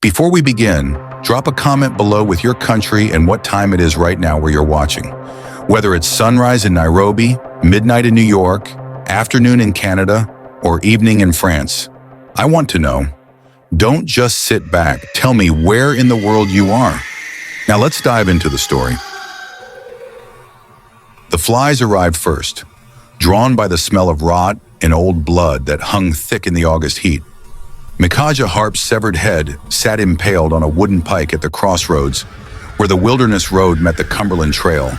Before we begin, drop a comment below with your country and what time it is right now where you're watching. Whether it's sunrise in Nairobi, midnight in New York, afternoon in Canada, or evening in France. I want to know. Don't just sit back. Tell me where in the world you are. Now let's dive into the story. The flies arrived first, drawn by the smell of rot and old blood that hung thick in the August heat. Micajah Harpe's severed head sat impaled on a wooden pike at the crossroads where the wilderness road met the Cumberland Trail,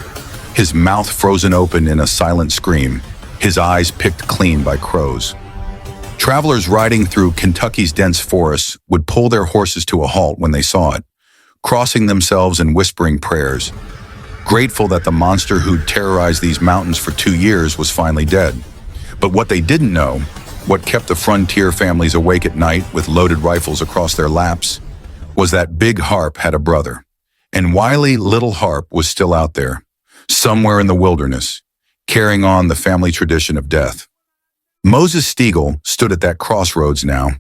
his mouth frozen open in a silent scream, his eyes picked clean by crows. Travelers riding through Kentucky's dense forests would pull their horses to a halt when they saw it, crossing themselves and whispering prayers, grateful that the monster who'd terrorized these mountains for 2 years was finally dead. But what they didn't know, what kept the frontier families awake at night with loaded rifles across their laps, was that Big Harpe had a brother, and Wiley Little Harpe was still out there, somewhere in the wilderness, carrying on the family tradition of death. Moses Stegall stood at that crossroads now,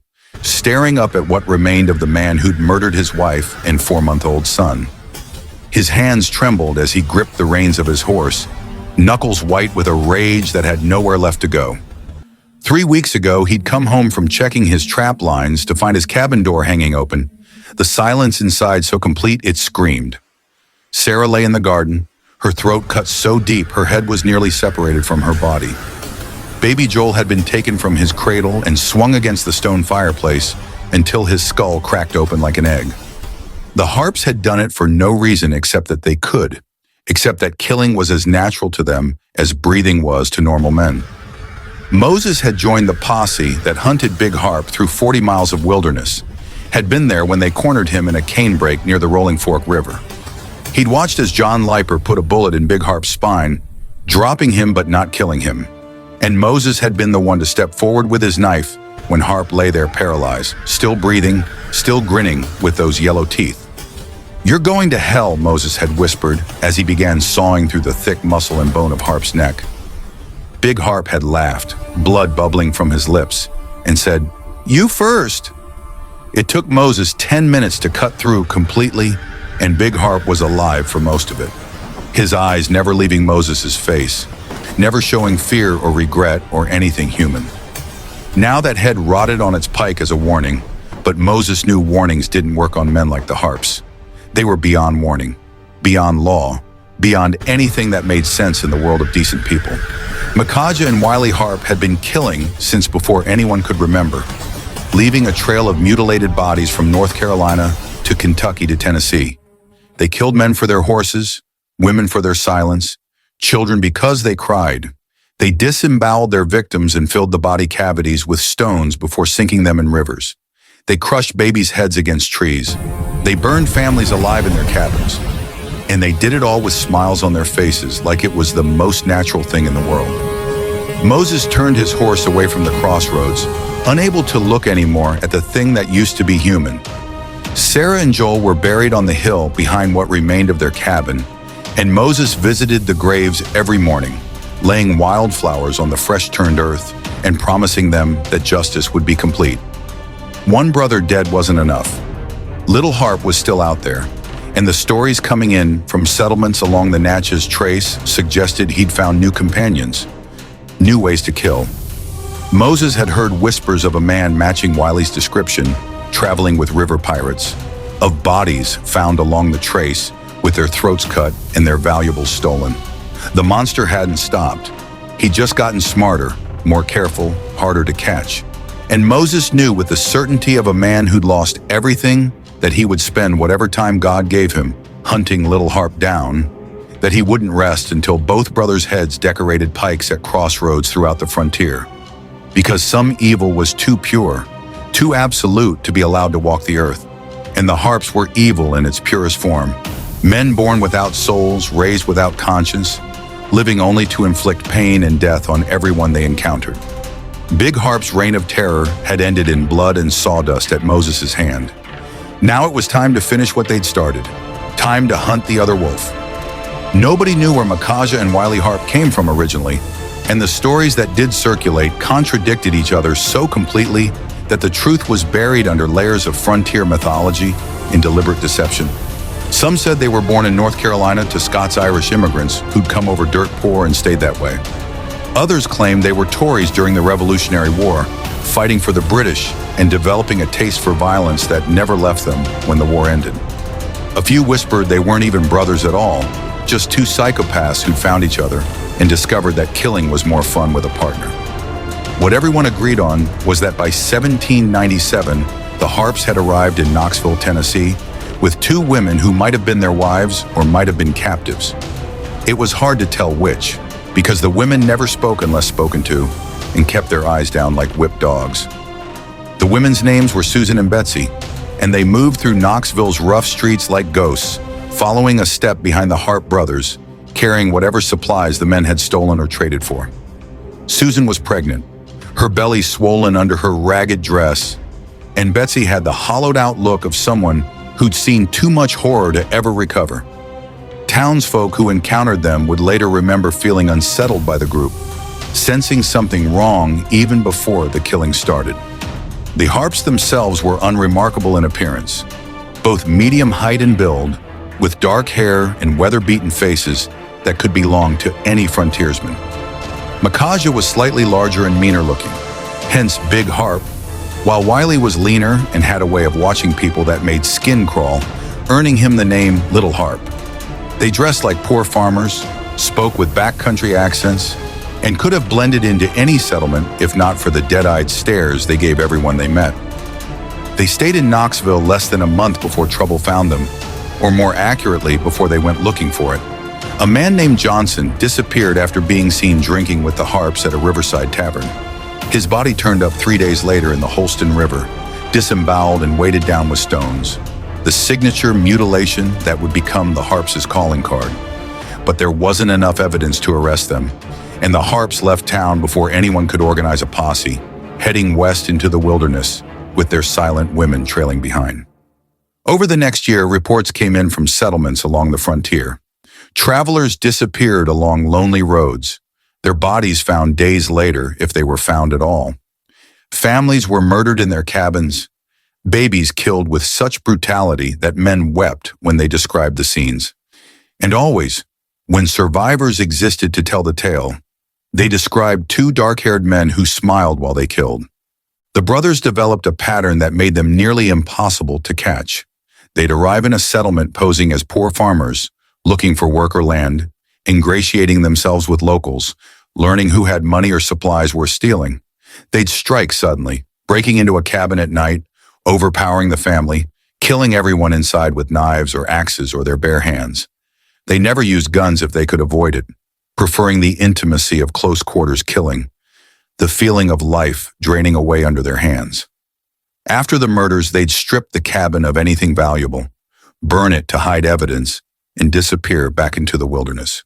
staring up at what remained of the man who'd murdered his wife and 4-month-old son. His hands trembled as he gripped the reins of his horse, knuckles white with a rage that had nowhere left to go. 3 weeks ago, he'd come home from checking his trap lines to find his cabin door hanging open, the silence inside so complete it screamed. Sarah lay in the garden, her throat cut so deep her head was nearly separated from her body. Baby Joel had been taken from his cradle and swung against the stone fireplace until his skull cracked open like an egg. The Harpes had done it for no reason except that they could, except that killing was as natural to them as breathing was to normal men. Moses had joined the posse that hunted Big Harpe through 40 miles of wilderness, had been there when they cornered him in a canebrake near the Rolling Fork River. He'd watched as John Liper put a bullet in Big Harpe's spine, dropping him but not killing him. And Moses had been the one to step forward with his knife when Harpe lay there paralyzed, still breathing, still grinning with those yellow teeth. "You're going to hell," Moses had whispered as he began sawing through the thick muscle and bone of Harpe's neck. Big Harpe had laughed, blood bubbling from his lips, and said, "You first." It took Moses 10 minutes to cut through completely, and Big Harpe was alive for most of it, his eyes never leaving Moses's face, never showing fear or regret or anything human. Now that head rotted on its pike as a warning, but Moses knew warnings didn't work on men like the Harpes. They were beyond warning, beyond law, beyond anything that made sense in the world of decent people. Micajah and Wiley Harpe had been killing since before anyone could remember, leaving a trail of mutilated bodies from North Carolina to Kentucky to Tennessee. They killed men for their horses, women for their silence, children because they cried. They disemboweled their victims and filled the body cavities with stones before sinking them in rivers. They crushed babies' heads against trees. They burned families alive in their cabins. And they did it all with smiles on their faces like it was the most natural thing in the world. Moses turned his horse away from the crossroads, unable to look anymore at the thing that used to be human. Sarah and Joel were buried on the hill behind what remained of their cabin, and Moses visited the graves every morning, laying wildflowers on the fresh-turned earth and promising them that justice would be complete. One brother dead wasn't enough. Little Harpe was still out there, and the stories coming in from settlements along the Natchez Trace suggested he'd found new companions, new ways to kill. Moses had heard whispers of a man matching Wiley's description, traveling with river pirates, of bodies found along the trace with their throats cut and their valuables stolen. The monster hadn't stopped. He'd just gotten smarter, more careful, harder to catch. And Moses knew with the certainty of a man who'd lost everything that he would spend whatever time God gave him hunting Little Harpe down, that he wouldn't rest until both brothers' heads decorated pikes at crossroads throughout the frontier. Because some evil was too pure, too absolute to be allowed to walk the earth. And the Harpes were evil in its purest form. Men born without souls, raised without conscience, living only to inflict pain and death on everyone they encountered. Big Harpe's reign of terror had ended in blood and sawdust at Moses' hand. Now it was time to finish what they'd started. Time to hunt the other wolf. Nobody knew where Micajah and Wiley Harpe came from originally, and the stories that did circulate contradicted each other so completely that the truth was buried under layers of frontier mythology and deliberate deception. Some said they were born in North Carolina to Scots-Irish immigrants who'd come over dirt poor and stayed that way. Others claimed they were Tories during the Revolutionary War, fighting for the British and developing a taste for violence that never left them when the war ended. A few whispered they weren't even brothers at all, just two psychopaths who'd found each other and discovered that killing was more fun with a partner. What everyone agreed on was that by 1797, the Harpes had arrived in Knoxville, Tennessee, with two women who might have been their wives or might have been captives. It was hard to tell which, because the women never spoke unless spoken to and kept their eyes down like whipped dogs. The women's names were Susan and Betsy, and they moved through Knoxville's rough streets like ghosts, following a step behind the Harpe brothers, carrying whatever supplies the men had stolen or traded for. Susan was pregnant, her belly swollen under her ragged dress, and Betsy had the hollowed-out look of someone who'd seen too much horror to ever recover. Townsfolk who encountered them would later remember feeling unsettled by the group, sensing something wrong even before the killing started. The Harpes themselves were unremarkable in appearance, both medium height and build, with dark hair and weather-beaten faces that could belong to any frontiersman. Micajah was slightly larger and meaner looking, hence Big Harpe, while Wiley was leaner and had a way of watching people that made skin crawl, earning him the name Little Harpe. They dressed like poor farmers, spoke with backcountry accents, and could have blended into any settlement if not for the dead-eyed stares they gave everyone they met. They stayed in Knoxville less than a month before trouble found them, or more accurately, before they went looking for it. A man named Johnson disappeared after being seen drinking with the Harpes at a riverside tavern. His body turned up 3 days later in the Holston River, disemboweled and weighted down with stones, the signature mutilation that would become the Harpes' calling card. But there wasn't enough evidence to arrest them, and the Harpes left town before anyone could organize a posse, heading west into the wilderness, with their silent women trailing behind. Over the next year, reports came in from settlements along the frontier. Travelers disappeared along lonely roads, their bodies found days later if they were found at all. Families were murdered in their cabins, babies killed with such brutality that men wept when they described the scenes. And always, when survivors existed to tell the tale, they described two dark-haired men who smiled while they killed. The brothers developed a pattern that made them nearly impossible to catch. They'd arrive in a settlement posing as poor farmers, looking for work or land, ingratiating themselves with locals, learning who had money or supplies worth stealing. They'd strike suddenly, breaking into a cabin at night, overpowering the family, killing everyone inside with knives or axes or their bare hands. They never used guns if they could avoid it, preferring the intimacy of close quarters killing, the feeling of life draining away under their hands. After the murders, they'd strip the cabin of anything valuable, burn it to hide evidence, and disappear back into the wilderness.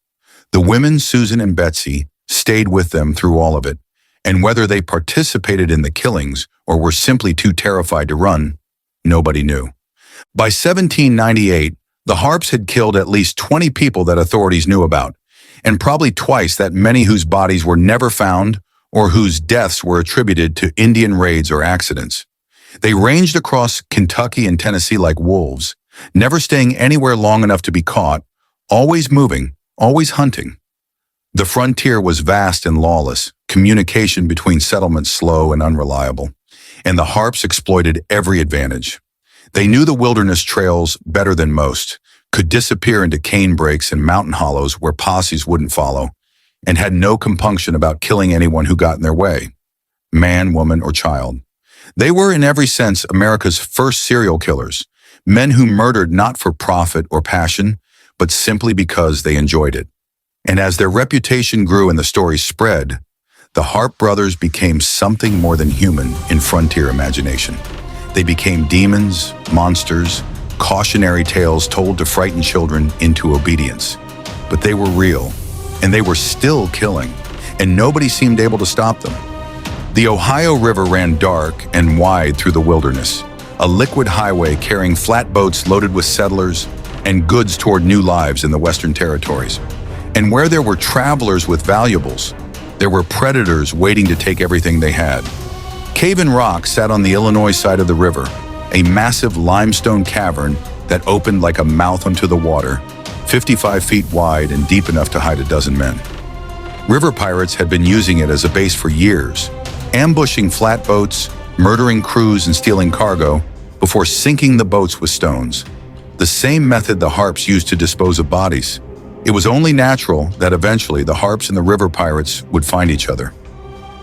The women, Susan and Betsy, stayed with them through all of it, and whether they participated in the killings or were simply too terrified to run, nobody knew. By 1798, the Harpes had killed at least 20 people that authorities knew about, and probably twice that many whose bodies were never found or whose deaths were attributed to Indian raids or accidents. They ranged across Kentucky and Tennessee like wolves, never staying anywhere long enough to be caught, always moving, always hunting. The frontier was vast and lawless, communication between settlements slow and unreliable, and the Harpes exploited every advantage. They knew the wilderness trails better than most, could disappear into cane breaks and mountain hollows where posses wouldn't follow, and had no compunction about killing anyone who got in their way, man, woman, or child. They were, in every sense, America's first serial killers, men who murdered not for profit or passion, but simply because they enjoyed it. And as their reputation grew and the story spread, the Harpe brothers became something more than human in frontier imagination. They became demons, monsters, cautionary tales told to frighten children into obedience. But they were real, and they were still killing, and nobody seemed able to stop them. The Ohio River ran dark and wide through the wilderness, a liquid highway carrying flatboats loaded with settlers and goods toward new lives in the Western Territories. And where there were travelers with valuables, there were predators waiting to take everything they had. Cave-in Rock sat on the Illinois side of the river, a massive limestone cavern that opened like a mouth onto the water, 55 feet wide and deep enough to hide a dozen men. River pirates had been using it as a base for years, ambushing flatboats, murdering crews and stealing cargo before sinking the boats with stones. The same method the Harpes used to dispose of bodies. It was only natural that eventually the Harpes and the river pirates would find each other.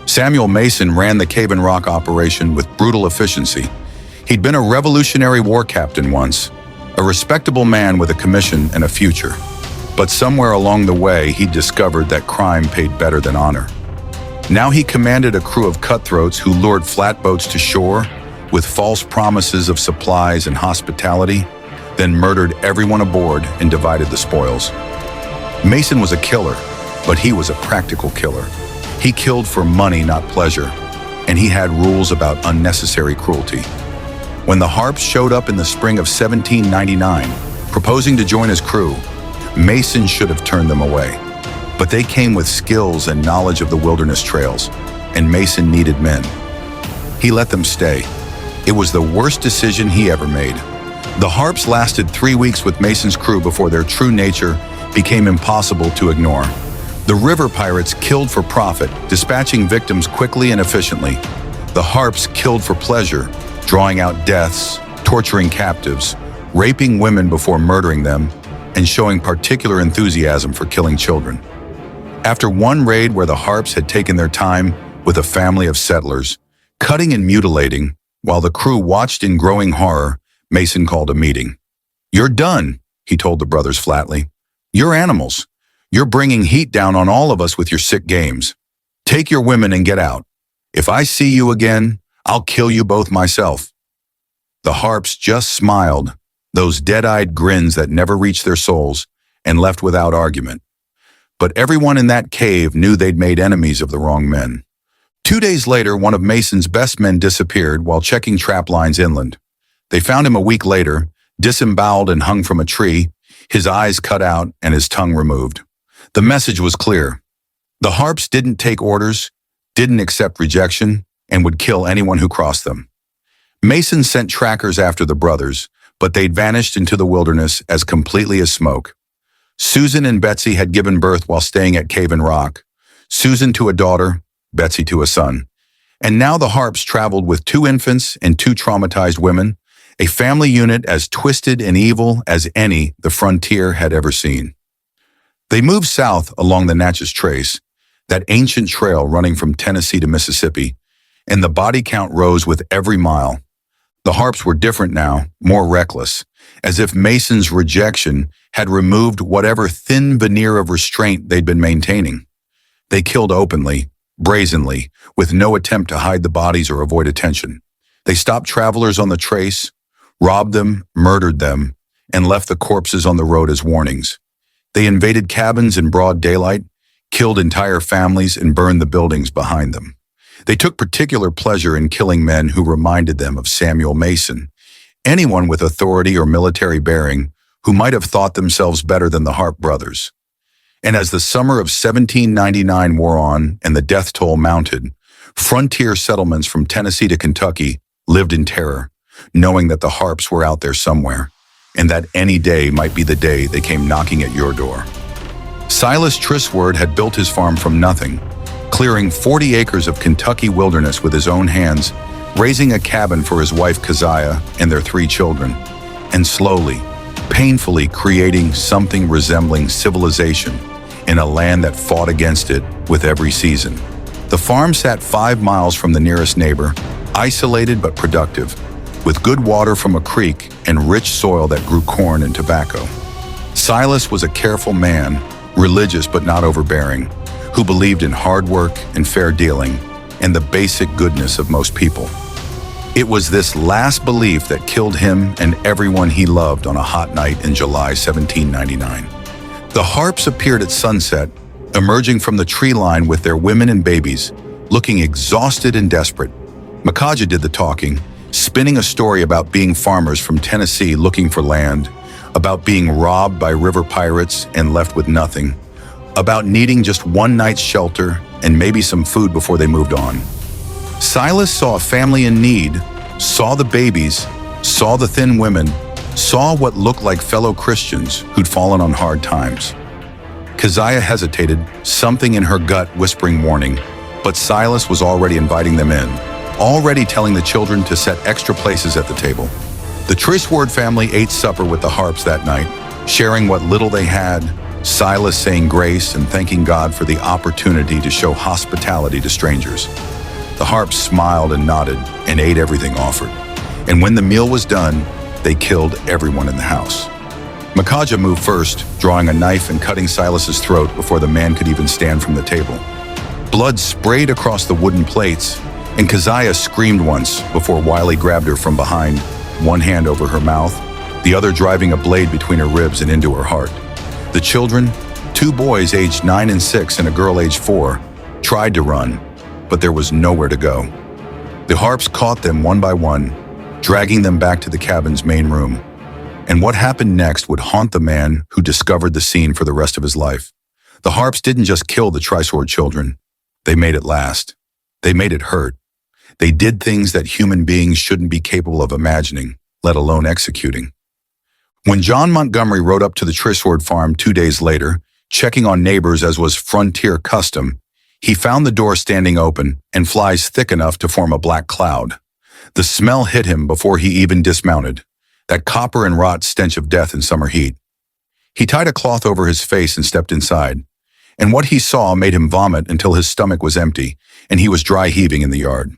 Samuel Mason ran the Cave-in Rock operation with brutal efficiency. He'd been a Revolutionary War captain once, a respectable man with a commission and a future. But somewhere along the way, he discovered that crime paid better than honor. Now he commanded a crew of cutthroats who lured flatboats to shore with false promises of supplies and hospitality, then murdered everyone aboard and divided the spoils. Mason was a killer, but he was a practical killer. He killed for money, not pleasure, and he had rules about unnecessary cruelty. When the Harpes showed up in the spring of 1799, proposing to join his crew, Mason should have turned them away. But they came with skills and knowledge of the wilderness trails, and Mason needed men. He let them stay. It was the worst decision he ever made. The Harpes lasted 3 weeks with Mason's crew before their true nature became impossible to ignore. The river pirates killed for profit, dispatching victims quickly and efficiently. The Harpes killed for pleasure, drawing out deaths, torturing captives, raping women before murdering them, and showing particular enthusiasm for killing children. After one raid where the Harpes had taken their time with a family of settlers, cutting and mutilating, while the crew watched in growing horror, Mason called a meeting. "You're done," he told the brothers flatly. "You're animals. You're bringing heat down on all of us with your sick games. Take your women and get out. If I see you again, I'll kill you both myself." The Harpes just smiled, those dead-eyed grins that never reached their souls, and left without argument. But everyone in that cave knew they'd made enemies of the wrong men. 2 days later, one of Mason's best men disappeared while checking trap lines inland. They found him a week later, disemboweled and hung from a tree, his eyes cut out and his tongue removed. The message was clear. The Harpes didn't take orders, didn't accept rejection, and would kill anyone who crossed them. Mason sent trackers after the brothers, but they'd vanished into the wilderness as completely as smoke. Susan and Betsy had given birth while staying at Cave-in Rock, Susan to a daughter, Betsy to a son. And now the Harpes traveled with 2 infants and 2 traumatized women, a family unit as twisted and evil as any the frontier had ever seen. They moved south along the Natchez Trace, that ancient trail running from Tennessee to Mississippi, and the body count rose with every mile. The Harpes were different now, more reckless, as if Mason's rejection had removed whatever thin veneer of restraint they'd been maintaining. They killed openly, brazenly, with no attempt to hide the bodies or avoid attention. They stopped travelers on the trace, robbed them, murdered them, and left the corpses on the road as warnings. They invaded cabins in broad daylight, killed entire families, and burned the buildings behind them. They took particular pleasure in killing men who reminded them of Samuel Mason, anyone with authority or military bearing who might have thought themselves better than the Harpe brothers. And as the summer of 1799 wore on and the death toll mounted, frontier settlements from Tennessee to Kentucky lived in terror, knowing that the Harpes were out there somewhere, and that any day might be the day they came knocking at your door. Silas Trissward had built his farm from nothing, clearing 40 acres of Kentucky wilderness with his own hands, raising a cabin for his wife Keziah and their 3 children, and slowly, painfully creating something resembling civilization in a land that fought against it with every season. The farm sat 5 miles from the nearest neighbor, isolated but productive, with good water from a creek and rich soil that grew corn and tobacco. Silas was a careful man, religious but not overbearing, who believed in hard work and fair dealing and the basic goodness of most people. It was this last belief that killed him and everyone he loved on a hot night in July 1799. The Harpes appeared at sunset, emerging from the tree line with their women and babies, looking exhausted and desperate. Micajah did the talking, spinning a story about being farmers from Tennessee looking for land, about being robbed by river pirates and left with nothing, about needing just one night's shelter and maybe some food before they moved on. Silas saw a family in need, saw the babies, saw the thin women, saw what looked like fellow Christians who'd fallen on hard times. Keziah hesitated, something in her gut whispering warning, but Silas was already inviting them in, already telling the children to set extra places at the table. The Trisward family ate supper with the Harpes that night, sharing what little they had, Silas saying grace and thanking God for the opportunity to show hospitality to strangers. The Harpes smiled and nodded and ate everything offered. And when the meal was done, they killed everyone in the house. Micajah moved first, drawing a knife and cutting Silas's throat before the man could even stand from the table. Blood sprayed across the wooden plates, and Keziah screamed once before Wiley grabbed her from behind, one hand over her mouth, the other driving a blade between her ribs and into her heart. The children, 2 boys aged 9 and 6 and a girl aged 4, tried to run, but there was nowhere to go. The Harpes caught them one by one, dragging them back to the cabin's main room. And what happened next would haunt the man who discovered the scene for the rest of his life. The Harpes didn't just kill the Trisword children. They made it last. They made it hurt. They did things that human beings shouldn't be capable of imagining, let alone executing. When John Montgomery rode up to the Trisword farm 2 days later, checking on neighbors as was frontier custom, he found the door standing open and flies thick enough to form a black cloud. The smell hit him before he even dismounted, that copper and rot stench of death in summer heat. He tied a cloth over his face and stepped inside, and what he saw made him vomit until his stomach was empty and he was dry heaving in the yard.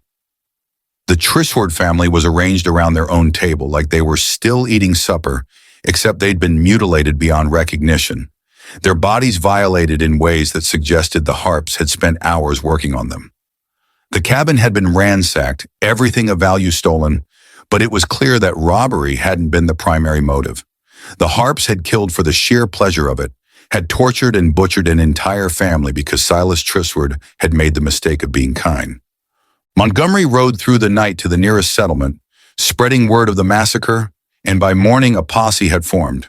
The Trisword family was arranged around their own table like they were still eating supper, except they'd been mutilated beyond recognition, their bodies violated in ways that suggested the Harpes had spent hours working on them. The cabin had been ransacked, everything of value stolen, but it was clear that robbery hadn't been the primary motive. The Harpes had killed for the sheer pleasure of it, had tortured and butchered an entire family because Silas Trisward had made the mistake of being kind. Montgomery rode through the night to the nearest settlement, spreading word of the massacre, and by morning a posse had formed.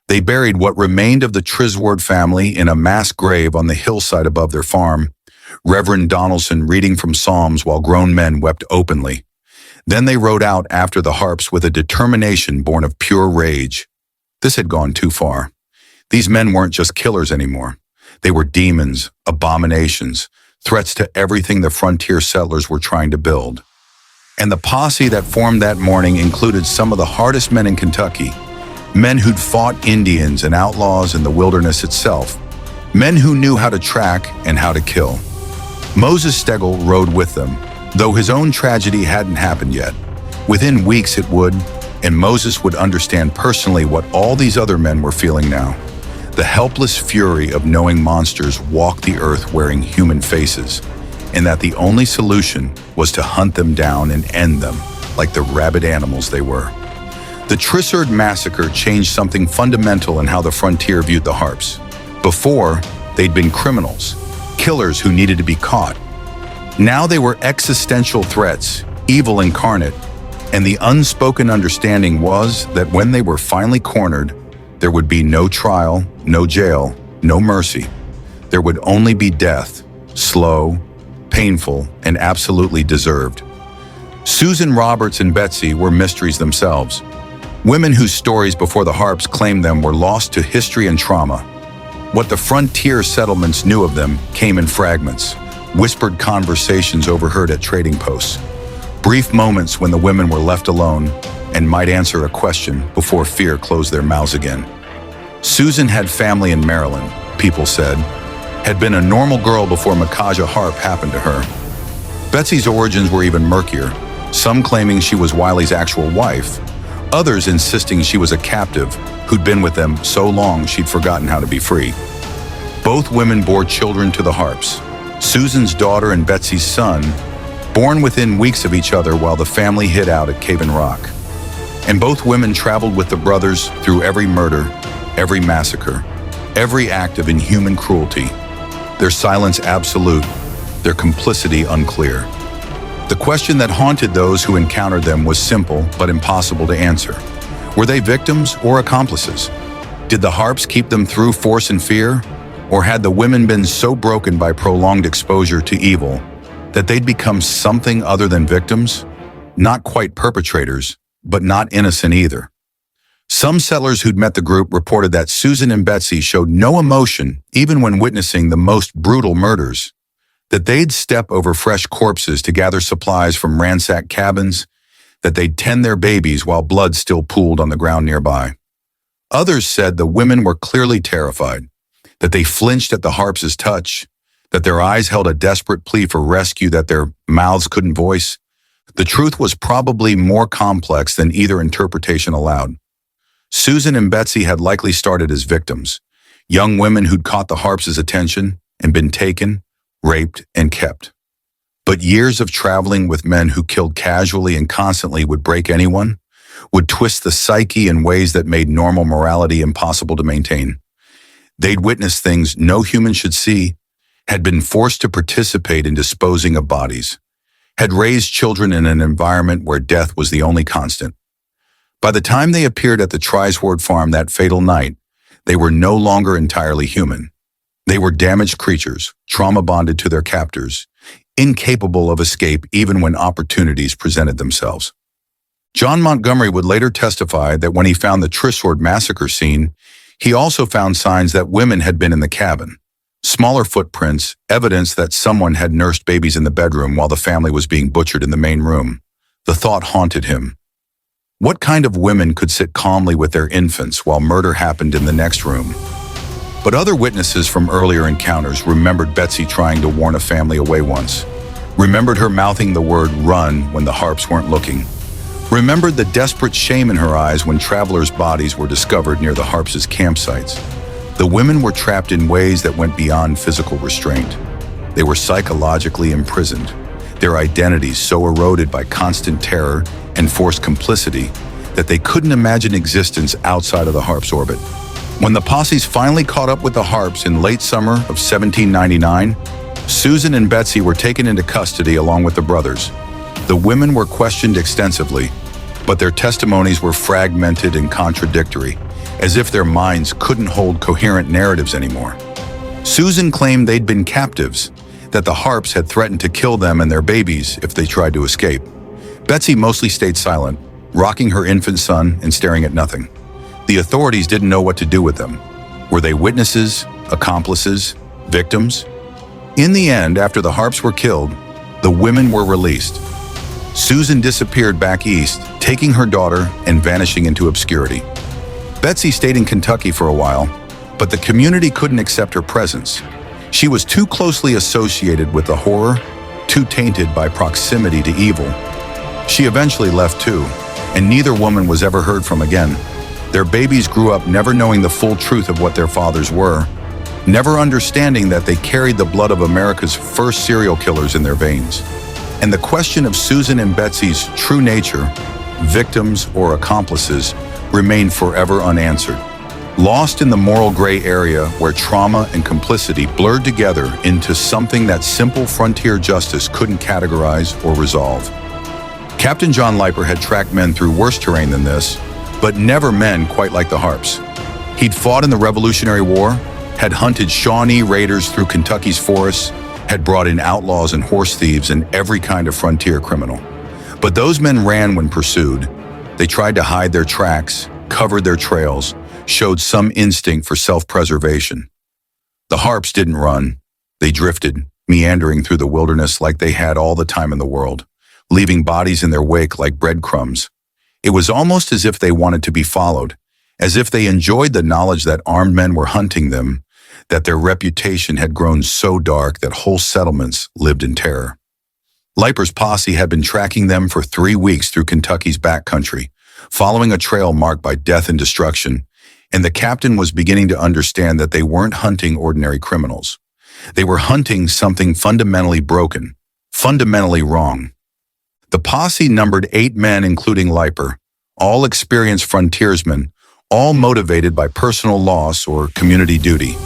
They buried what remained of the Trisward family in a mass grave on the hillside above their farm, Reverend Donaldson reading from Psalms while grown men wept openly. Then they rode out after the Harpes with a determination born of pure rage. This had gone too far. These men weren't just killers anymore. They were demons, abominations, threats to everything the frontier settlers were trying to build. And the posse that formed that morning included some of the hardest men in Kentucky, men who'd fought Indians and outlaws in the wilderness itself, men who knew how to track and how to kill. Moses Stegall rode with them, though his own tragedy hadn't happened yet. Within weeks it would, and Moses would understand personally what all these other men were feeling now. The helpless fury of knowing monsters walk the earth wearing human faces, and that the only solution was to hunt them down and end them like the rabid animals they were. The Trisward massacre changed something fundamental in how the frontier viewed the Harpes. Before, they'd been criminals, killers who needed to be caught. Now they were existential threats, evil incarnate, and the unspoken understanding was that when they were finally cornered, there would be no trial, no jail, no mercy. There would only be death, slow, painful, and absolutely deserved. Susan Roberts and Betsy were mysteries themselves. Women whose stories before the Harpes claimed them were lost to history and trauma. What the frontier settlements knew of them came in fragments, whispered conversations overheard at trading posts, brief moments when the women were left alone and might answer a question before fear closed their mouths again. Susan had family in Maryland, people said, had been a normal girl before Micajah Harpe happened to her. Betsy's origins were even murkier, some claiming she was Wiley's actual wife, others insisting she was a captive who'd been with them so long she'd forgotten how to be free. Both women bore children to the Harpes, Susan's daughter and Betsy's son, born within weeks of each other while the family hid out at Cave and Rock. And both women traveled with the brothers through every murder, every massacre, every act of inhuman cruelty, their silence absolute, their complicity unclear. The question that haunted those who encountered them was simple but impossible to answer. Were they victims or accomplices? Did the Harpes keep them through force and fear? Or had the women been so broken by prolonged exposure to evil That they'd become something other than victims? Not quite perpetrators, but not innocent either. Some settlers who'd met the group reported that Susan and Betsy showed no emotion even when witnessing the most brutal murders, that they'd step over fresh corpses to gather supplies from ransacked cabins, that they'd tend their babies while blood still pooled on the ground nearby. Others said the women were clearly terrified, that they flinched at the Harpes' touch, that their eyes held a desperate plea for rescue that their mouths couldn't voice. The truth was probably more complex than either interpretation allowed. Susan and Betsy had likely started as victims, young women who'd caught the Harpes' attention and been taken, raped, and kept. But years of traveling with men who killed casually and constantly would break anyone, would twist the psyche in ways that made normal morality impossible to maintain. They'd witnessed things no human should see, had been forced to participate in disposing of bodies, had raised children in an environment where death was the only constant. By the time they appeared at the Trisword farm that fatal night, they were no longer entirely human. They were damaged creatures, trauma-bonded to their captors, incapable of escape even when opportunities presented themselves. John Montgomery would later testify that when he found the Trisword massacre scene, he also found signs that women had been in the cabin. Smaller footprints, evidence that someone had nursed babies in the bedroom while the family was being butchered in the main room. The thought haunted him. What kind of women could sit calmly with their infants while murder happened in the next room? But other witnesses from earlier encounters remembered Betsy trying to warn a family away once, remembered her mouthing the word run when the Harpes weren't looking, remembered the desperate shame in her eyes when travelers' bodies were discovered near the Harpes' campsites. The women were trapped in ways that went beyond physical restraint. They were psychologically imprisoned, their identities so eroded by constant terror and forced complicity that they couldn't imagine existence outside of the Harpes' orbit. When the posses finally caught up with the Harpes in late summer of 1799, Susan and Betsy were taken into custody along with the brothers. The women were questioned extensively, but their testimonies were fragmented and contradictory, as if their minds couldn't hold coherent narratives anymore. Susan claimed they'd been captives, that the Harpes had threatened to kill them and their babies if they tried to escape. Betsy mostly stayed silent, rocking her infant son and staring at nothing. The authorities didn't know what to do with them. Were they witnesses, accomplices, victims? In the end, after the Harpes were killed, the women were released. Susan disappeared back east, taking her daughter and vanishing into obscurity. Betsy stayed in Kentucky for a while, but the community couldn't accept her presence. She was too closely associated with the horror, too tainted by proximity to evil. She eventually left too, and neither woman was ever heard from again. Their babies grew up never knowing the full truth of what their fathers were, never understanding that they carried the blood of America's first serial killers in their veins. And the question of Susan and Betsy's true nature, victims or accomplices, remained forever unanswered. Lost in the moral gray area where trauma and complicity blurred together into something that simple frontier justice couldn't categorize or resolve. Captain John Leiper had tracked men through worse terrain than this, but never men quite like the Harpes. He'd fought in the Revolutionary War, had hunted Shawnee raiders through Kentucky's forests, had brought in outlaws and horse thieves and every kind of frontier criminal. But those men ran when pursued. They tried to hide their tracks, covered their trails, showed some instinct for self-preservation. The Harpes didn't run. They drifted, meandering through the wilderness like they had all the time in the world, leaving bodies in their wake like breadcrumbs. It was almost as if they wanted to be followed, as if they enjoyed the knowledge that armed men were hunting them, that their reputation had grown so dark that whole settlements lived in terror. Leiper's posse had been tracking them for 3 weeks through Kentucky's backcountry, following a trail marked by death and destruction, and the captain was beginning to understand that they weren't hunting ordinary criminals. They were hunting something fundamentally broken, fundamentally wrong. The posse numbered 8 men, including Leiper, all experienced frontiersmen, all motivated by personal loss or community duty.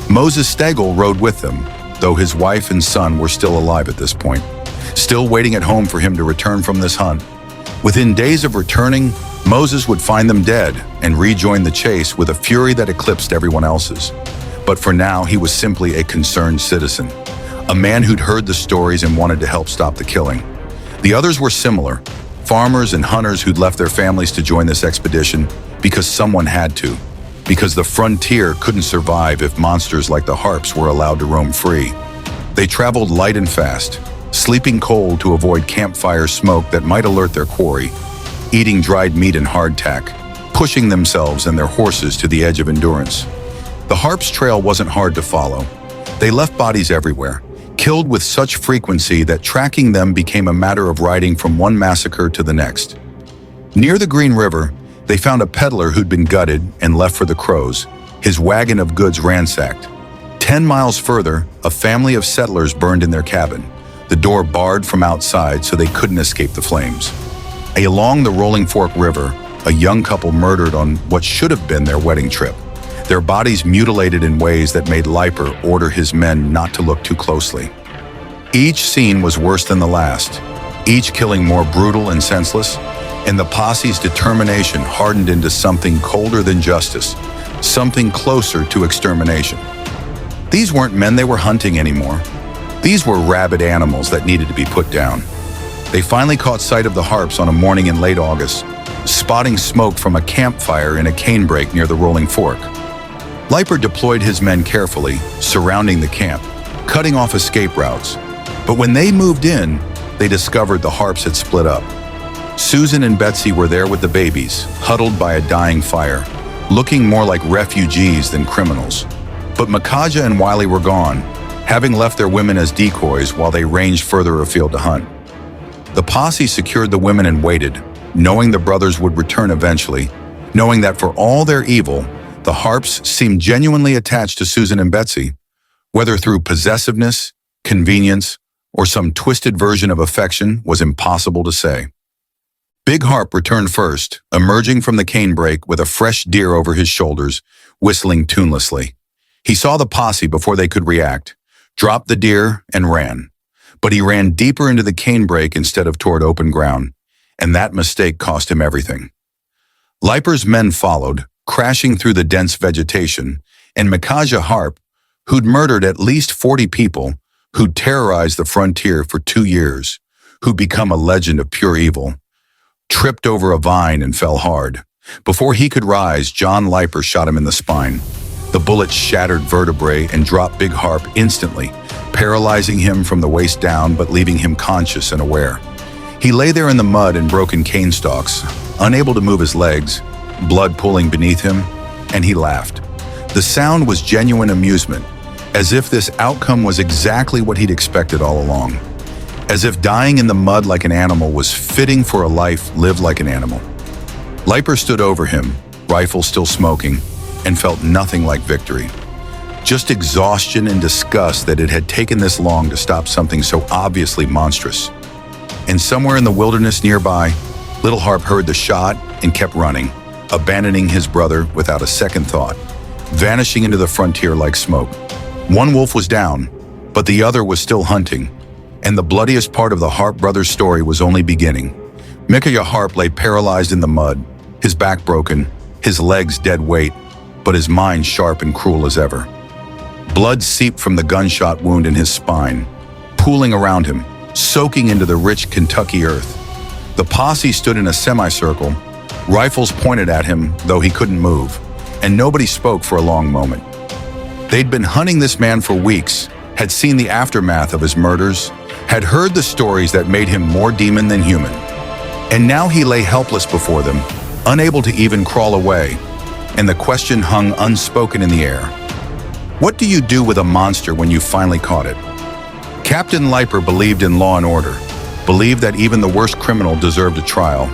Moses Stegall rode with them, though his wife and son were still alive at this point, still waiting at home for him to return from this hunt. Within days of returning, Moses would find them dead and rejoin the chase with a fury that eclipsed everyone else's. But for now, he was simply a concerned citizen, a man who'd heard the stories and wanted to help stop the killing. The others were similar, farmers and hunters who'd left their families to join this expedition because someone had to, because the frontier couldn't survive if monsters like the Harpes were allowed to roam free. They traveled light and fast, sleeping cold to avoid campfire smoke that might alert their quarry, eating dried meat and hardtack, pushing themselves and their horses to the edge of endurance. The Harpes' trail wasn't hard to follow. They left bodies everywhere, killed with such frequency that tracking them became a matter of riding from one massacre to the next. Near the Green River, they found a peddler who'd been gutted and left for the crows, his wagon of goods ransacked. 10 miles further, a family of settlers burned in their cabin, the door barred from outside so they couldn't escape the flames. Along the Rolling Fork River, a young couple murdered on what should have been their wedding trip, their bodies mutilated in ways that made Leiper order his men not to look too closely. Each scene was worse than the last, each killing more brutal and senseless, and the posse's determination hardened into something colder than justice, something closer to extermination. These weren't men they were hunting anymore. These were rabid animals that needed to be put down. They finally caught sight of the Harpes on a morning in late August, spotting smoke from a campfire in a canebrake near the Rolling Fork. Leiper deployed his men carefully, surrounding the camp, cutting off escape routes. But when they moved in, they discovered the Harpes had split up. Susan and Betsy were there with the babies, huddled by a dying fire, looking more like refugees than criminals. But Micajah and Wiley were gone, having left their women as decoys while they ranged further afield to hunt. The posse secured the women and waited, knowing the brothers would return eventually, knowing that for all their evil, the Harpes seemed genuinely attached to Susan and Betsy, whether through possessiveness, convenience, or some twisted version of affection was impossible to say. Big Harpe returned first, emerging from the canebrake with a fresh deer over his shoulders, whistling tunelessly. He saw the posse before they could react, dropped the deer, and ran. But he ran deeper into the canebrake instead of toward open ground, and that mistake cost him everything. Leiper's men followed, crashing through the dense vegetation, and Micajah Harpe, who'd murdered at least 40 people, who'd terrorized the frontier for 2 years, who'd become a legend of pure evil, tripped over a vine and fell hard. Before he could rise, John Leiper shot him in the spine. The bullet shattered vertebrae and dropped Big Harpe instantly, paralyzing him from the waist down but leaving him conscious and aware. He lay there in the mud and broken cane stalks, unable to move his legs, blood pooling beneath him, and he laughed. The sound was genuine amusement, as if this outcome was exactly what he'd expected all along. As if dying in the mud like an animal was fitting for a life lived like an animal. Leiper stood over him, rifle still smoking, and felt nothing like victory. Just exhaustion and disgust that it had taken this long to stop something so obviously monstrous. And somewhere in the wilderness nearby, little Harpe heard the shot and kept running, abandoning his brother without a second thought, vanishing into the frontier like smoke. One wolf was down, but the other was still hunting, and the bloodiest part of the Harpe brothers' story was only beginning. Micajah Harpe lay paralyzed in the mud, his back broken, his legs dead weight, but his mind sharp and cruel as ever. Blood seeped from the gunshot wound in his spine, pooling around him, soaking into the rich Kentucky earth. The posse stood in a semicircle, rifles pointed at him, though he couldn't move, and nobody spoke for a long moment. They'd been hunting this man for weeks, had seen the aftermath of his murders, had heard the stories that made him more demon than human. And now he lay helpless before them, unable to even crawl away, and the question hung unspoken in the air. What do you do with a monster when you finally caught it? Captain Leiper believed in law and order, believed that even the worst criminal deserved a trial,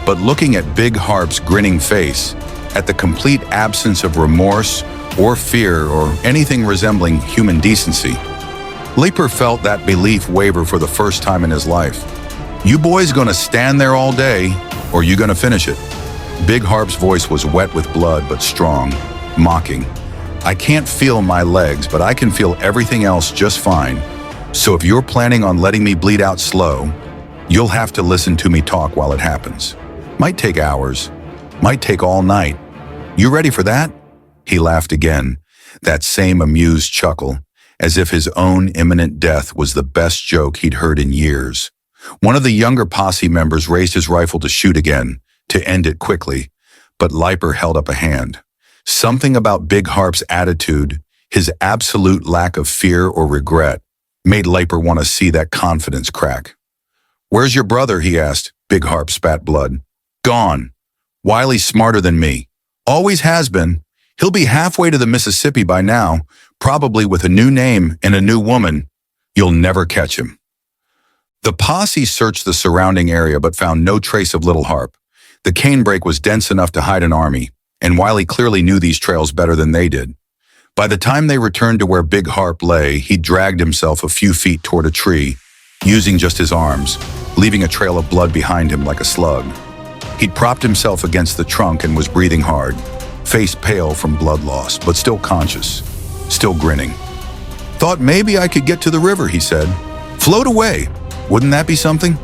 but looking at Big Harpe's grinning face, at the complete absence of remorse or fear or anything resembling human decency, Leiper felt that belief waver for the first time in his life. You boys gonna stand there all day, or you gonna finish it? Big Harpe's voice was wet with blood but strong, mocking. I can't feel my legs, but I can feel everything else just fine. So if you're planning on letting me bleed out slow, you'll have to listen to me talk while it happens. Might take hours, might take all night. You ready for that? He laughed again, that same amused chuckle, as if his own imminent death was the best joke he'd heard in years. One of the younger posse members raised his rifle to shoot again, to end it quickly, but Leiper held up a hand. Something about Big Harpe's attitude, his absolute lack of fear or regret, made Leiper want to see that confidence crack. "Where's your brother?" he asked. Big Harpe spat blood. "Gone. Wiley's smarter than me. Always has been. He'll be halfway to the Mississippi by now, probably with a new name and a new woman. You'll never catch him." The posse searched the surrounding area but found no trace of little Harpe. The canebrake was dense enough to hide an army, and Wiley clearly knew these trails better than they did. By the time they returned to where Big Harpe lay, he'd dragged himself a few feet toward a tree, using just his arms, leaving a trail of blood behind him like a slug. He'd propped himself against the trunk and was breathing hard, face pale from blood loss, but still conscious, still grinning. "Thought maybe I could get to the river," he said. "Float away. Wouldn't that be something?"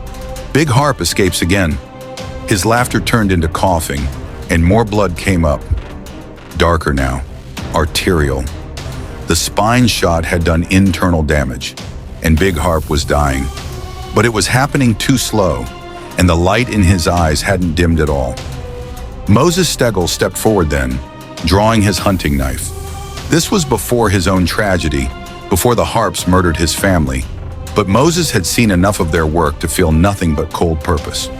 Big Harpe escapes again. His laughter turned into coughing, and more blood came up. Darker now, arterial. The spine shot had done internal damage, and Big Harpe was dying. But it was happening too slow, and the light in his eyes hadn't dimmed at all. Moses Stegall stepped forward then, drawing his hunting knife. This was before his own tragedy, before the Harpes murdered his family, but Moses had seen enough of their work to feel nothing but cold purpose.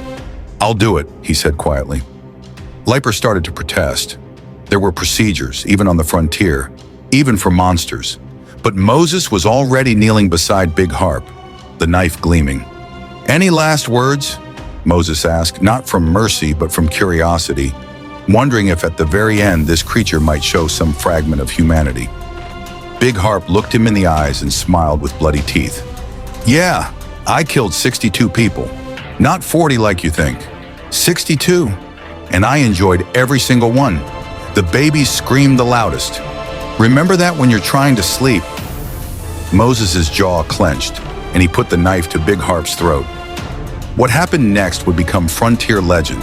"I'll do it," he said quietly. Leiper started to protest. There were procedures, even on the frontier, even for monsters. But Moses was already kneeling beside Big Harpe, the knife gleaming. "Any last words?" Moses asked, not from mercy but from curiosity, wondering if at the very end this creature might show some fragment of humanity. Big Harpe looked him in the eyes and smiled with bloody teeth. "Yeah, I killed 62 people. Not 40 like you think. 62. And I enjoyed every single one. The babies screamed the loudest. Remember that when you're trying to sleep?" Moses' jaw clenched, and he put the knife to Big Harpe's throat. What happened next would become frontier legend,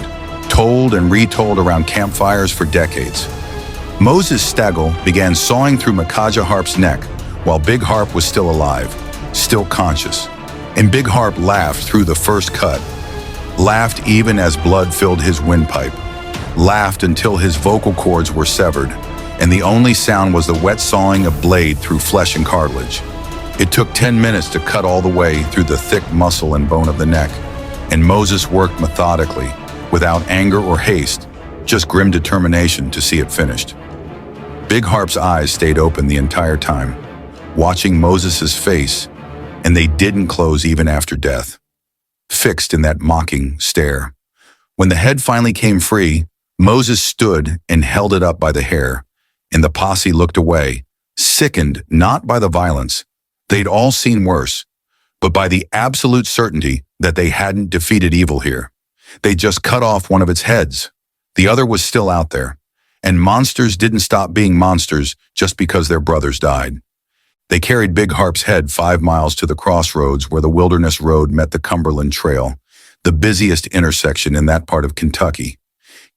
told and retold around campfires for decades. Moses Stegall began sawing through Micajah Harpe's neck while Big Harpe was still alive, still conscious. And Big Harpe laughed through the first cut, laughed even as blood filled his windpipe, laughed until his vocal cords were severed, and the only sound was the wet sawing of blade through flesh and cartilage. It took 10 minutes to cut all the way through the thick muscle and bone of the neck, and Moses worked methodically, without anger or haste, just grim determination to see it finished. Big Harpe's eyes stayed open the entire time, watching Moses' face, and they didn't close even after death, fixed in that mocking stare. When the head finally came free, Moses stood and held it up by the hair, and the posse looked away, sickened not by the violence. They'd all seen worse, but by the absolute certainty that they hadn't defeated evil here. They just cut off one of its heads. The other was still out there, and monsters didn't stop being monsters just because their brothers died. They carried Big Harpe's head 5 miles to the crossroads where the Wilderness Road met the Cumberland Trail, the busiest intersection in that part of Kentucky.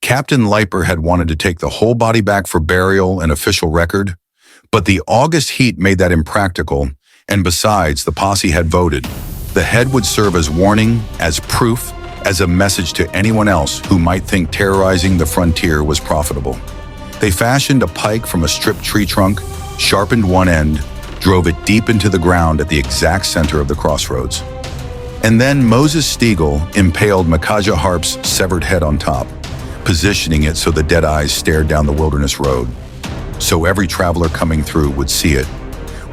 Captain Leiper had wanted to take the whole body back for burial and official record, but the August heat made that impractical, and besides, the posse had voted. The head would serve as warning, as proof, as a message to anyone else who might think terrorizing the frontier was profitable. They fashioned a pike from a stripped tree trunk, sharpened one end, drove it deep into the ground at the exact center of the crossroads. And then Moses Stegall impaled Micajah Harpe's severed head on top, positioning it so the dead eyes stared down the Wilderness Road. So every traveler coming through would see it,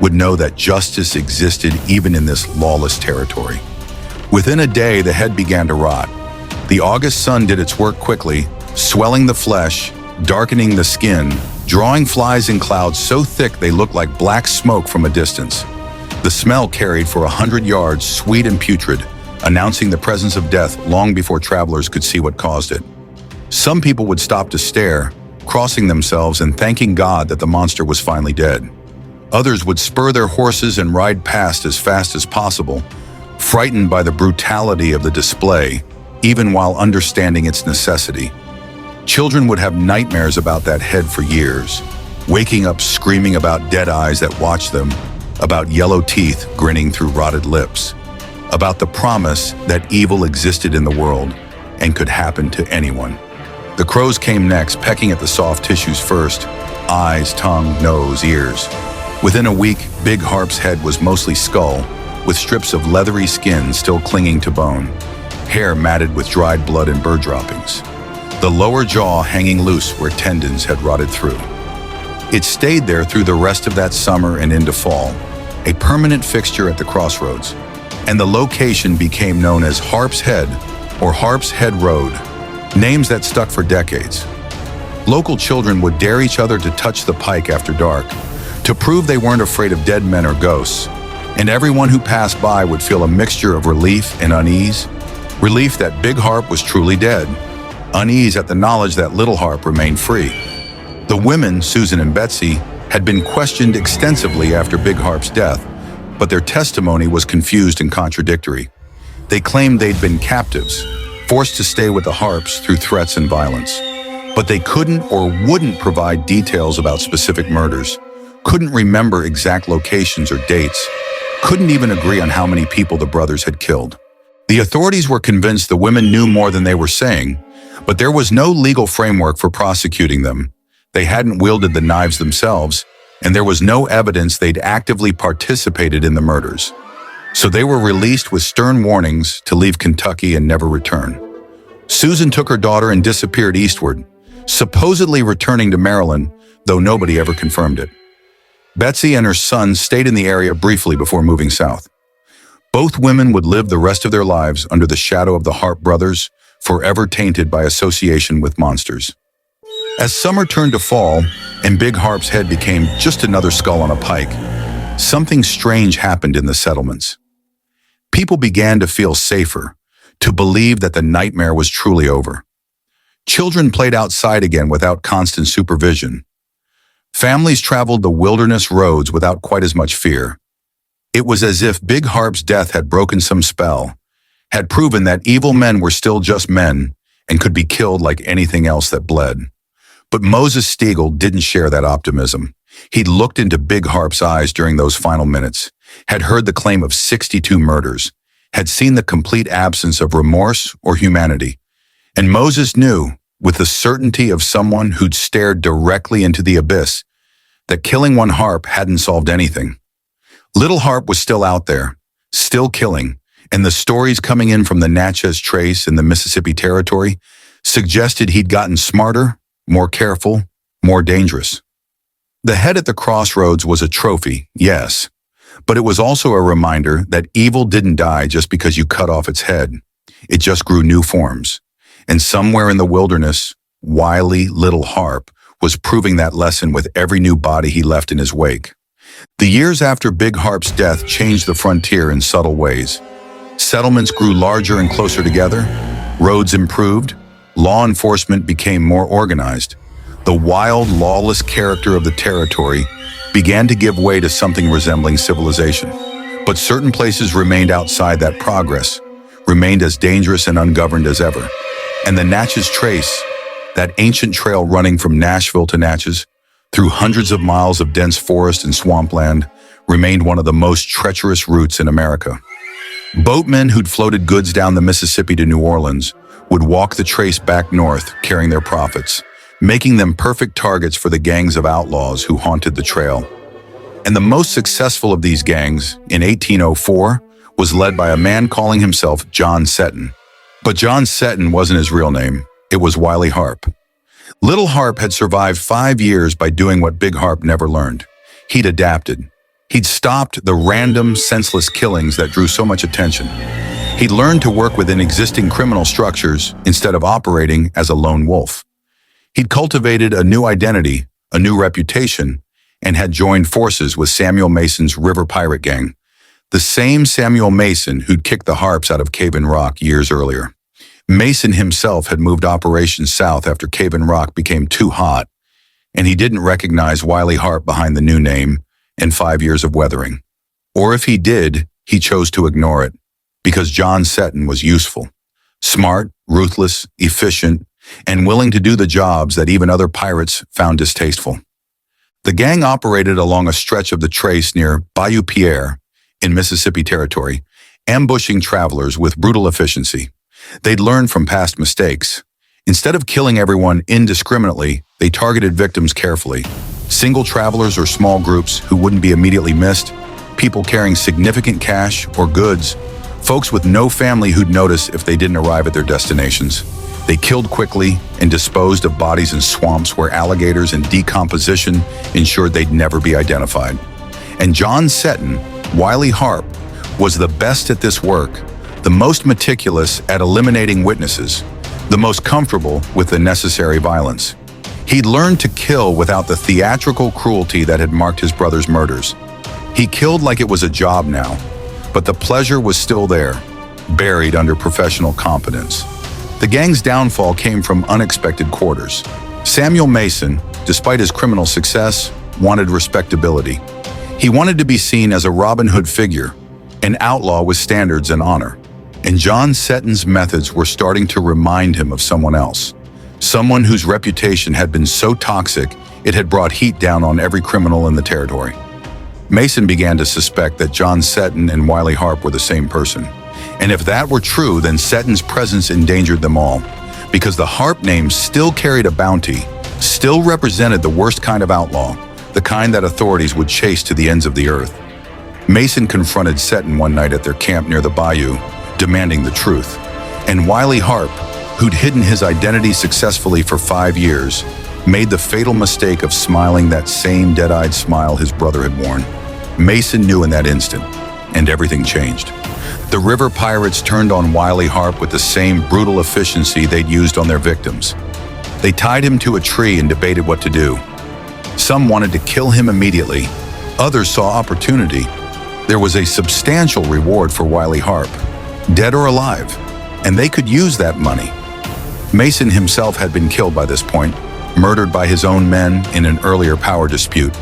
would know that justice existed even in this lawless territory. Within a day, the head began to rot. The August sun did its work quickly, swelling the flesh, darkening the skin, drawing flies in clouds so thick they looked like black smoke from a distance. The smell carried for 100 yards, sweet and putrid, announcing the presence of death long before travelers could see what caused it. Some people would stop to stare, crossing themselves and thanking God that the monster was finally dead. Others would spur their horses and ride past as fast as possible, frightened by the brutality of the display, even while understanding its necessity. Children would have nightmares about that head for years, waking up screaming about dead eyes that watched them, about yellow teeth grinning through rotted lips, about the promise that evil existed in the world and could happen to anyone. The crows came next, pecking at the soft tissues first: eyes, tongue, nose, ears. Within a week, Big Harpe's head was mostly skull, with strips of leathery skin still clinging to bone, hair matted with dried blood and bird droppings, the lower jaw hanging loose where tendons had rotted through. It stayed there through the rest of that summer and into fall, a permanent fixture at the crossroads, and the location became known as Harpe's Head or Harpe's Head Road, names that stuck for decades. Local children would dare each other to touch the pike after dark, to prove they weren't afraid of dead men or ghosts, and everyone who passed by would feel a mixture of relief and unease. Relief that Big Harpe was truly dead, unease at the knowledge that Little Harpe remained free. The women, Susan and Betsy, had been questioned extensively after Big Harpe's death, but their testimony was confused and contradictory. They claimed they'd been captives, forced to stay with the Harpes through threats and violence. But they couldn't or wouldn't provide details about specific murders, couldn't remember exact locations or dates, couldn't even agree on how many people the brothers had killed. The authorities were convinced the women knew more than they were saying, but there was no legal framework for prosecuting them. They hadn't wielded the knives themselves, and there was no evidence they'd actively participated in the murders. So they were released with stern warnings to leave Kentucky and never return. Susan took her daughter and disappeared eastward, supposedly returning to Maryland, though nobody ever confirmed it. Betsy and her son stayed in the area briefly before moving south. Both women would live the rest of their lives under the shadow of the Harpe brothers, forever tainted by association with monsters. As summer turned to fall and Big Harpe's head became just another skull on a pike, something strange happened in the settlements. People began to feel safer, to believe that the nightmare was truly over. Children played outside again without constant supervision. Families traveled the wilderness roads without quite as much fear. It was as if Big Harpe's death had broken some spell, had proven that evil men were still just men and could be killed like anything else that bled. But Moses Stegall didn't share that optimism. He'd looked into Big Harpe's eyes during those final minutes, had heard the claim of 62 murders, had seen the complete absence of remorse or humanity. And Moses knew, with the certainty of someone who'd stared directly into the abyss, that killing one Harpe hadn't solved anything. Little Harpe was still out there, still killing, and the stories coming in from the Natchez Trace in the Mississippi Territory suggested he'd gotten smarter, more careful, more dangerous. The head at the crossroads was a trophy, yes, but it was also a reminder that evil didn't die just because you cut off its head. It just grew new forms. And somewhere in the wilderness, wily Little Harpe was proving that lesson with every new body he left in his wake. The years after Big Harpe's death changed the frontier in subtle ways. Settlements grew larger and closer together, roads improved, law enforcement became more organized. The wild, lawless character of the territory began to give way to something resembling civilization. But certain places remained outside that progress, remained as dangerous and ungoverned as ever. And the Natchez Trace, that ancient trail running from Nashville to Natchez, through hundreds of miles of dense forest and swampland, remained one of the most treacherous routes in America. Boatmen who'd floated goods down the Mississippi to New Orleans would walk the trace back north carrying their profits, making them perfect targets for the gangs of outlaws who haunted the trail. And the most successful of these gangs, in 1804, was led by a man calling himself John Seton. But John Seton wasn't his real name. It was Wiley Harpe. Little Harpe had survived 5 years by doing what Big Harpe never learned. He'd adapted. He'd stopped the random, senseless killings that drew so much attention. He'd learned to work within existing criminal structures instead of operating as a lone wolf. He'd cultivated a new identity, a new reputation, and had joined forces with Samuel Mason's River Pirate Gang, the same Samuel Mason who'd kicked the Harpes out of Cave-in Rock years earlier. Mason himself had moved operations south after Cave-in Rock became too hot, and he didn't recognize Wiley Harpe behind the new name and 5 years of weathering. Or if he did, he chose to ignore it, because John Seton was useful, smart, ruthless, efficient, and willing to do the jobs that even other pirates found distasteful. The gang operated along a stretch of the trace near Bayou Pierre in Mississippi Territory, ambushing travelers with brutal efficiency. They'd learned from past mistakes. Instead of killing everyone indiscriminately, they targeted victims carefully. Single travelers or small groups who wouldn't be immediately missed, people carrying significant cash or goods, folks with no family who'd notice if they didn't arrive at their destinations. They killed quickly and disposed of bodies in swamps where alligators and decomposition ensured they'd never be identified. And John Seton, Wiley Harpe, was the best at this work, the most meticulous at eliminating witnesses, the most comfortable with the necessary violence. He'd learned to kill without the theatrical cruelty that had marked his brother's murders. He killed like it was a job now, but the pleasure was still there, buried under professional competence. The gang's downfall came from unexpected quarters. Samuel Mason, despite his criminal success, wanted respectability. He wanted to be seen as a Robin Hood figure, an outlaw with standards and honor. And John Seton's methods were starting to remind him of someone else. Someone whose reputation had been so toxic, it had brought heat down on every criminal in the territory. Mason began to suspect that John Seton and Wiley Harpe were the same person. And if that were true, then Seton's presence endangered them all, because the Harpe name still carried a bounty, still represented the worst kind of outlaw, the kind that authorities would chase to the ends of the earth. Mason confronted Seton one night at their camp near the bayou, demanding the truth. And Wiley Harpe, who'd hidden his identity successfully for 5 years, made the fatal mistake of smiling that same dead-eyed smile his brother had worn. Mason knew in that instant, and everything changed. The river pirates turned on Wiley Harpe with the same brutal efficiency they'd used on their victims. They tied him to a tree and debated what to do. Some wanted to kill him immediately. Others saw opportunity. There was a substantial reward for Wiley Harpe, dead or alive, and they could use that money. Mason himself had been killed by this point, murdered by his own men in an earlier power dispute.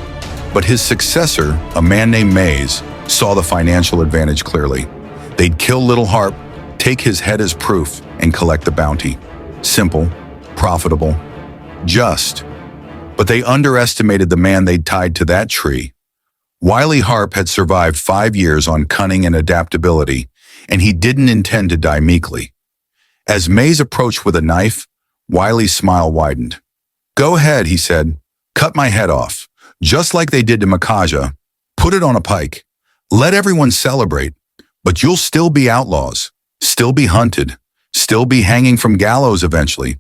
But his successor, a man named Mays, saw the financial advantage clearly. They'd kill little Harpe, take his head as proof, and collect the bounty. Simple, profitable, just. But they underestimated the man they'd tied to that tree. Wiley Harpe had survived 5 years on cunning and adaptability, and he didn't intend to die meekly. As Mays approached with a knife, Wiley's smile widened. "Go ahead," he said. "Cut my head off, just like they did to Micajah. Put it on a pike. Let everyone celebrate. But you'll still be outlaws, still be hunted, still be hanging from gallows eventually.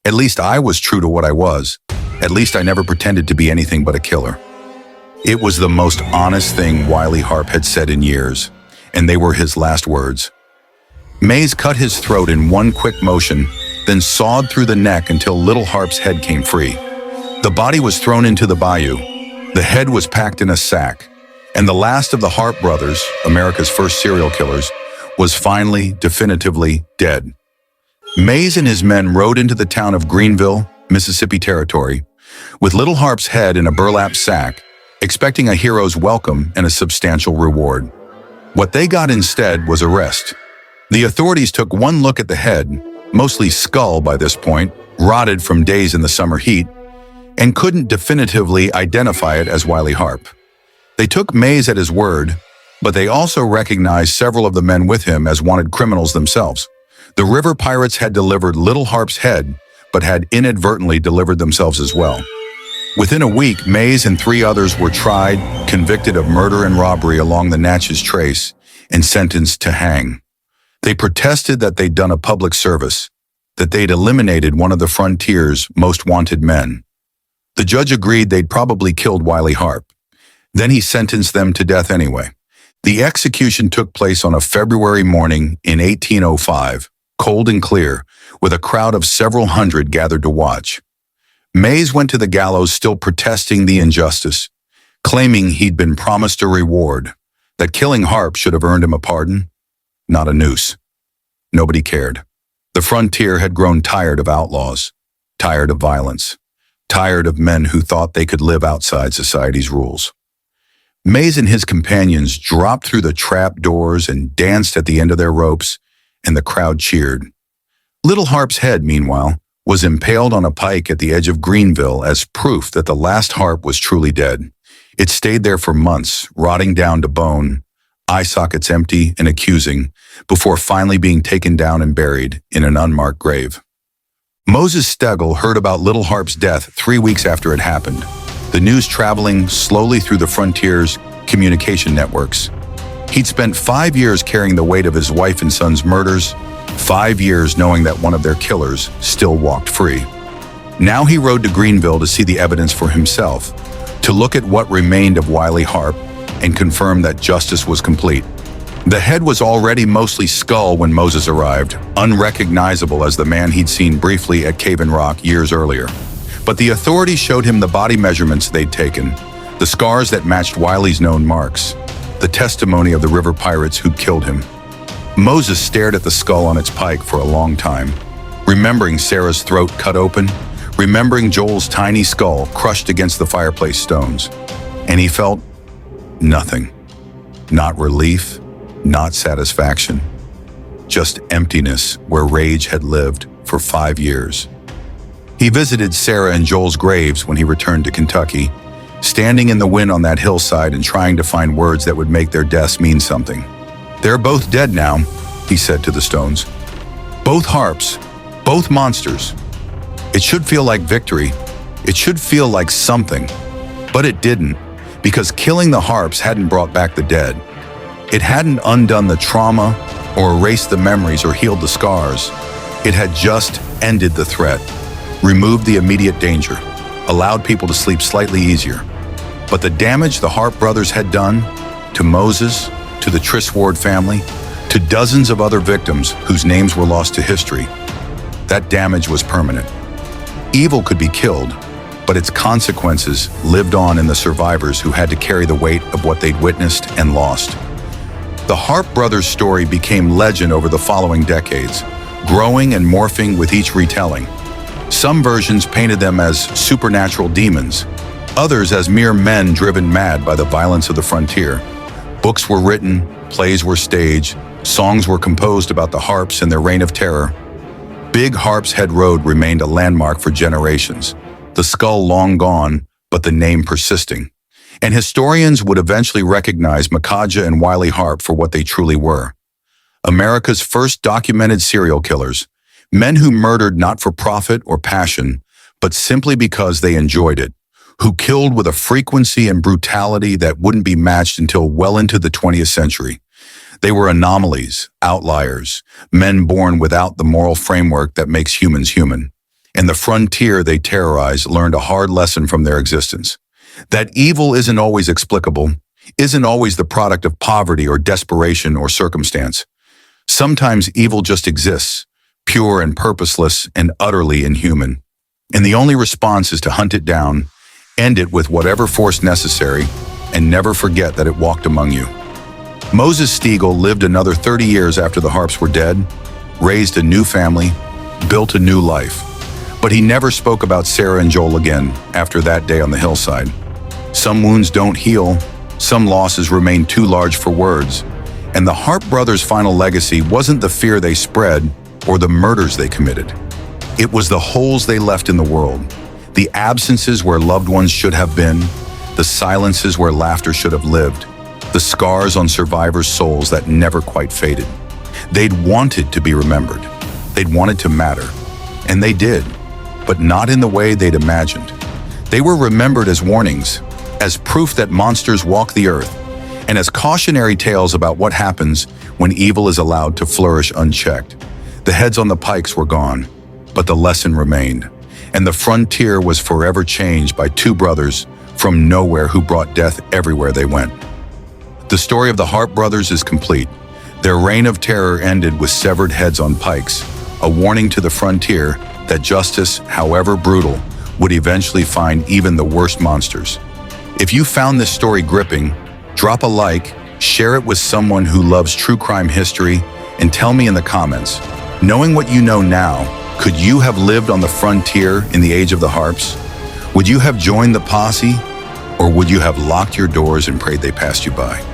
At least I was true to what I was. At least I never pretended to be anything but a killer." It was the most honest thing Wiley Harpe had said in years, and they were his last words. Mays cut his throat in one quick motion, then sawed through the neck until little Harpe's head came free. The body was thrown into the bayou. The head was packed in a sack, and the last of the Harpe brothers, America's first serial killers, was finally, definitively dead. Mays and his men rode into the town of Greenville, Mississippi Territory, with little Harpe's head in a burlap sack, expecting a hero's welcome and a substantial reward. What they got instead was arrest. The authorities took one look at the head, mostly skull by this point, rotted from days in the summer heat, and couldn't definitively identify it as Wiley Harpe. They took Mays at his word, but they also recognized several of the men with him as wanted criminals themselves. The river pirates had delivered little Harpe's head, but had inadvertently delivered themselves as well. Within a week, Mays and 3 others were tried, convicted of murder and robbery along the Natchez Trace, and sentenced to hang. They protested that they'd done a public service, that they'd eliminated one of the frontier's most wanted men. The judge agreed they'd probably killed Wiley Harpe. Then he sentenced them to death anyway. The execution took place on a February morning in 1805, cold and clear, with a crowd of several hundred gathered to watch. Mays went to the gallows still protesting the injustice, claiming he'd been promised a reward, that killing Harpe should have earned him a pardon, not a noose. Nobody cared. The frontier had grown tired of outlaws, tired of violence, tired of men who thought they could live outside society's rules. Mays and his companions dropped through the trap doors and danced at the end of their ropes, and the crowd cheered. Little Harpe's head, meanwhile, was impaled on a pike at the edge of Greenville as proof that the last Harpe was truly dead. It stayed there for months, rotting down to bone, eye sockets empty and accusing, before finally being taken down and buried in an unmarked grave. Moses Stegall heard about little Harpe's death 3 weeks after it happened, the news traveling slowly through the frontier's communication networks. He'd spent 5 years carrying the weight of his wife and son's murders, 5 years knowing that one of their killers still walked free. Now he rode to Greenville to see the evidence for himself, to look at what remained of Wiley Harpe and confirm that justice was complete. The head was already mostly skull when Moses arrived, unrecognizable as the man he'd seen briefly at Cave and Rock years earlier. But the authorities showed him the body measurements they'd taken, the scars that matched Wiley's known marks, the testimony of the river pirates who'd killed him. Moses stared at the skull on its pike for a long time, remembering Sarah's throat cut open, remembering Joel's tiny skull crushed against the fireplace stones. And he felt nothing. Not relief, not satisfaction. Just emptiness where rage had lived for 5 years. He visited Sarah and Joel's graves when he returned to Kentucky, standing in the wind on that hillside and trying to find words that would make their deaths mean something. "They're both dead now," he said to the stones. "Both Harpes, both monsters. It should feel like victory. It should feel like something. But it didn't, because killing the Harpes hadn't brought back the dead. It hadn't undone the trauma or erased the memories or healed the scars. It had just ended the threat, removed the immediate danger, allowed people to sleep slightly easier. But the damage the Harpe brothers had done to Moses, to the Triss Ward family, to dozens of other victims whose names were lost to history, that damage was permanent. Evil could be killed, but its consequences lived on in the survivors who had to carry the weight of what they'd witnessed and lost. The Harpe brothers' story became legend over the following decades, growing and morphing with each retelling. Some versions painted them as supernatural demons, others as mere men driven mad by the violence of the frontier. Books were written, plays were staged, songs were composed about the Harpes and their reign of terror. Big Harpe's Head Road remained a landmark for generations, the skull long gone, but the name persisting. And historians would eventually recognize Micajah and Wiley Harpe for what they truly were. America's first documented serial killers, men who murdered not for profit or passion, but simply because they enjoyed it, who killed with a frequency and brutality that wouldn't be matched until well into the 20th century. They were anomalies, outliers, men born without the moral framework that makes humans human. And the frontier they terrorized learned a hard lesson from their existence. That evil isn't always explicable, isn't always the product of poverty or desperation or circumstance. Sometimes evil just exists, pure and purposeless and utterly inhuman. And the only response is to hunt it down, end it with whatever force necessary, and never forget that it walked among you. Moses Stegall lived another 30 years after the Harpes were dead, raised a new family, built a new life. But he never spoke about Sarah and Joel again after that day on the hillside. Some wounds don't heal, some losses remain too large for words, and the Harpe brothers' final legacy wasn't the fear they spread or the murders they committed. It was the holes they left in the world, the absences where loved ones should have been, the silences where laughter should have lived, the scars on survivors' souls that never quite faded. They'd wanted to be remembered. They'd wanted to matter. And they did, but not in the way they'd imagined. They were remembered as warnings, as proof that monsters walk the earth, and as cautionary tales about what happens when evil is allowed to flourish unchecked. The heads on the pikes were gone, but the lesson remained, and the frontier was forever changed by two brothers from nowhere who brought death everywhere they went. The story of the Harpe brothers is complete. Their reign of terror ended with severed heads on pikes, a warning to the frontier that justice, however brutal, would eventually find even the worst monsters. If you found this story gripping, drop a like, share it with someone who loves true crime history, and tell me in the comments, knowing what you know now, could you have lived on the frontier in the age of the Harpes? Would you have joined the posse, or would you have locked your doors and prayed they passed you by?